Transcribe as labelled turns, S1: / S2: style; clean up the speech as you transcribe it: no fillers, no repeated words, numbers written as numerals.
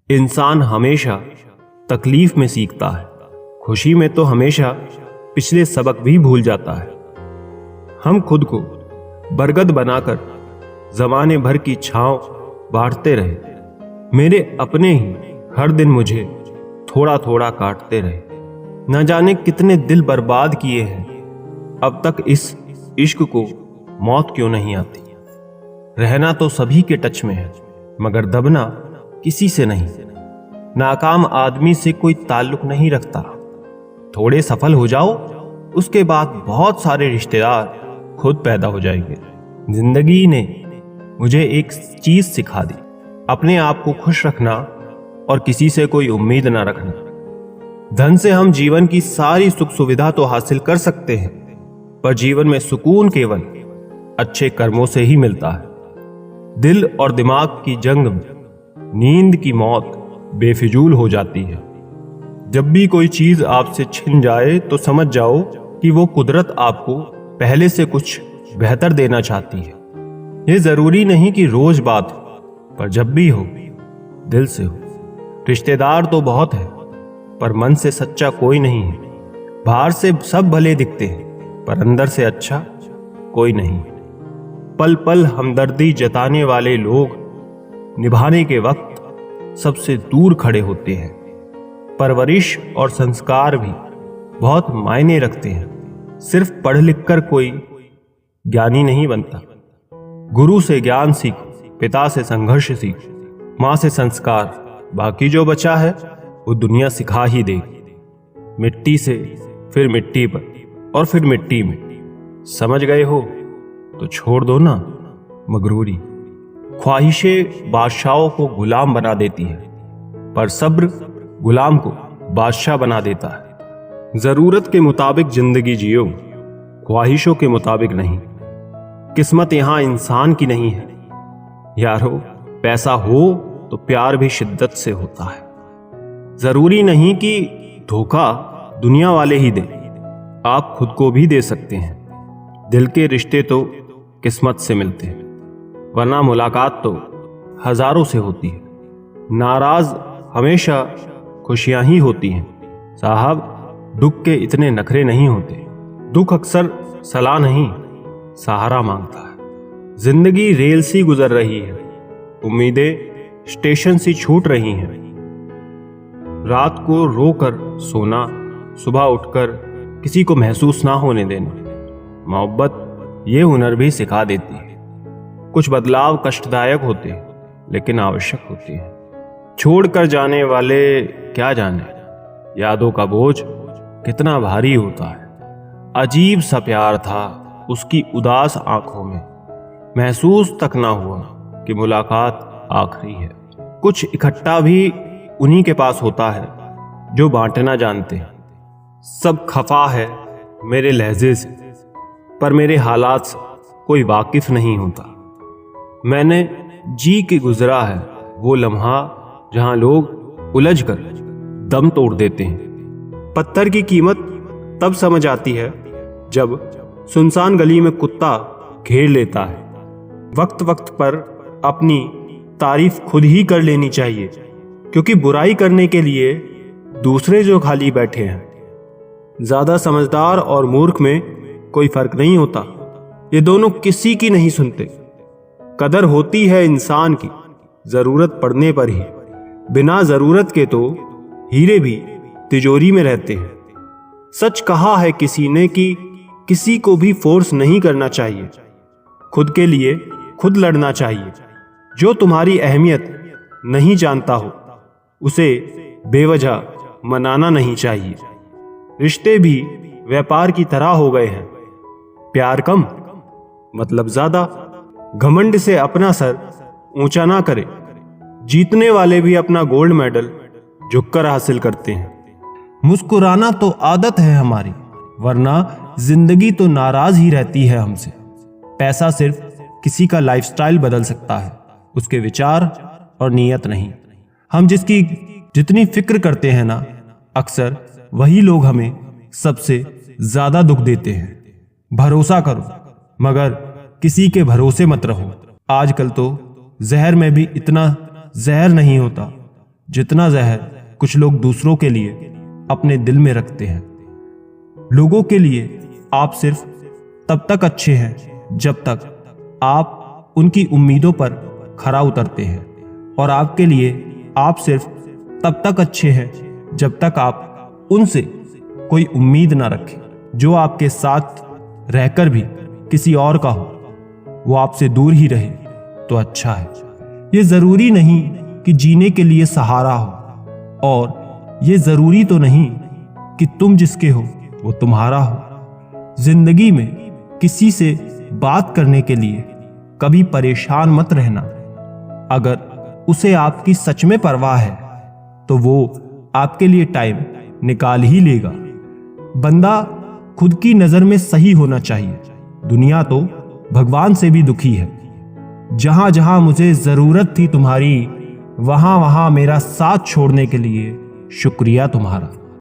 S1: इंसान हमेशा तकलीफ में सीखता है, खुशी में तो हमेशा पिछले सबक भी भूल जाता है। हम खुद को बरगद बनाकर जमाने भर की छांव बांटते रहे। मेरे अपने ही हर दिन मुझे थोड़ा थोड़ा काटते रहे। न जाने कितने दिल बर्बाद किए हैं, अब तक इस इश्क को मौत क्यों नहीं आती। रहना तो सभी के टच में है, मगर दबना किसी से नहीं। नाकाम आदमी से कोई ताल्लुक नहीं रखता। थोड़े सफल हो जाओ, उसके बाद बहुत सारे रिश्तेदार खुद पैदा हो जाएंगे। जिंदगी ने मुझे एक चीज सिखा दी, अपने आप को खुश रखना और किसी से कोई उम्मीद ना रखना। धन से हम जीवन की सारी सुख सुविधा तो हासिल कर सकते हैं, पर जीवन में सुकून केवल अच्छे कर्मों से ही मिलता है। दिल और दिमाग की जंग में नींद की मौत बेफिजूल हो जाती है। जब भी कोई चीज आपसे छिन जाए तो समझ जाओ कि वो कुदरत आपको पहले से कुछ बेहतर देना चाहती है। ये जरूरी नहीं कि रोज बात हो, पर जब भी हो दिल से हो। रिश्तेदार तो बहुत है, पर मन से सच्चा कोई नहीं है। बाहर से सब भले दिखते हैं, पर अंदर से अच्छा कोई नहीं। पल पल हमदर्दी जताने वाले लोग निभाने के वक्त सबसे दूर खड़े होते हैं। परवरिश और संस्कार भी बहुत मायने रखते हैं। सिर्फ पढ़ लिख कर कोई ज्ञानी नहीं बनता। गुरु से ज्ञान सीखो, पिता से संघर्ष सीखो, माँ से संस्कार, बाकी जो बचा है वो दुनिया सिखा ही देगी। मिट्टी से फिर मिट्टी पर और फिर मिट्टी में। समझ गए हो तो छोड़ दो ना मगरूरी। ख्वाहिशें बादशाहों को गुलाम बना देती है, पर सब्र गुलाम को बादशाह बना देता है। जरूरत के मुताबिक जिंदगी जियो, ख्वाहिशों के मुताबिक नहीं। किस्मत यहां इंसान की नहीं है यारो। पैसा हो तो प्यार भी शिद्दत से होता है। जरूरी नहीं कि धोखा दुनिया वाले ही दें, आप खुद को भी दे सकते हैं। दिल के रिश्ते तो किस्मत से मिलते हैं, वरना मुलाकात तो हजारों से होती है। नाराज हमेशा खुशियां ही होती हैं साहब। दुख के इतने नखरे नहीं होते। दुख अक्सर सलाह नहीं, सहारा मांगता है। जिंदगी रेल सी गुजर रही है, उम्मीदें स्टेशन सी छूट रही हैं। रात को रोकर सोना, सुबह उठकर किसी को महसूस ना होने देना। मोहब्बत ये हुनर भी सिखा देती है। कुछ बदलाव कष्टदायक होते हैं, लेकिन आवश्यक होते हैं। छोड़कर जाने वाले क्या जाने यादों का बोझ कितना भारी होता है। अजीब सा प्यार था उसकी उदास आंखों में। महसूस तक ना हुआ कि मुलाकात आखिरी है। कुछ इकट्ठा भी उन्हीं के पास होता है जो बांटना जानते हैं। सब खफा है मेरे लहजे से, पर मेरे हालात से कोई वाकिफ नहीं होता। मैंने जी के गुजरा है वो लम्हा जहां लोग उलझ कर दम तोड़ देते हैं। पत्थर की कीमत तब समझ आती है जब सुनसान गली में कुत्ता घेर लेता है। वक्त वक्त पर अपनी तारीफ खुद ही कर लेनी चाहिए, क्योंकि बुराई करने के लिए दूसरे जो खाली बैठे हैं। ज्यादा समझदार और मूर्ख में कोई फर्क नहीं होता। ये दोनों किसी की नहीं सुनते। कदर होती है इंसान की जरूरत पड़ने पर ही। बिना जरूरत के तो हीरे भी तिजोरी में रहते हैं। सच कहा है किसी ने कि किसी को भी फोर्स नहीं करना चाहिए। खुद के लिए खुद लड़ना चाहिए। जो तुम्हारी अहमियत नहीं जानता हो उसे बेवजह मनाना नहीं चाहिए। रिश्ते भी व्यापार की तरह हो गए हैं। प्यार कम मतलब ज्यादा। घमंड से अपना सर ऊंचा ना करे। जीतने वाले भी अपना गोल्ड मेडल झुककर हासिल करते हैं। मुस्कुराना तो आदत है हमारी, वरना जिंदगी तो नाराज ही रहती है हमसे। पैसा सिर्फ किसी का लाइफस्टाइल बदल सकता है, उसके विचार और नीयत नहीं। हम जिसकी जितनी फिक्र करते हैं ना, अक्सर वही लोग हमें सबसे ज्यादा दुख देते हैं। भरोसा करो, मगर किसी के भरोसे मत रहो। आजकल तो जहर में भी इतना जहर नहीं होता जितना जहर कुछ लोग दूसरों के लिए अपने दिल में रखते हैं। लोगों के लिए आप सिर्फ तब तक अच्छे हैं जब तक आप उनकी उम्मीदों पर खरा उतरते हैं, और आपके लिए आप सिर्फ तब तक अच्छे हैं जब तक आप उनसे कोई उम्मीद ना रखें। जो आपके साथ रहकर भी किसी और का हो, वो आपसे दूर ही रहे तो अच्छा है। ये जरूरी नहीं कि जीने के लिए सहारा हो, और ये जरूरी तो नहीं कि तुम जिसके हो वो तुम्हारा हो। जिंदगी में किसी से बात करने के लिए कभी परेशान मत रहना। अगर उसे आपकी सच में परवाह है तो वो आपके लिए टाइम निकाल ही लेगा। बंदा खुद की नजर में सही होना चाहिए। दुनिया तो भगवान से भी दुखी है। जहां जहां मुझे जरूरत थी तुम्हारी, वहां वहां मेरा साथ छोड़ने के लिए शुक्रिया तुम्हारा।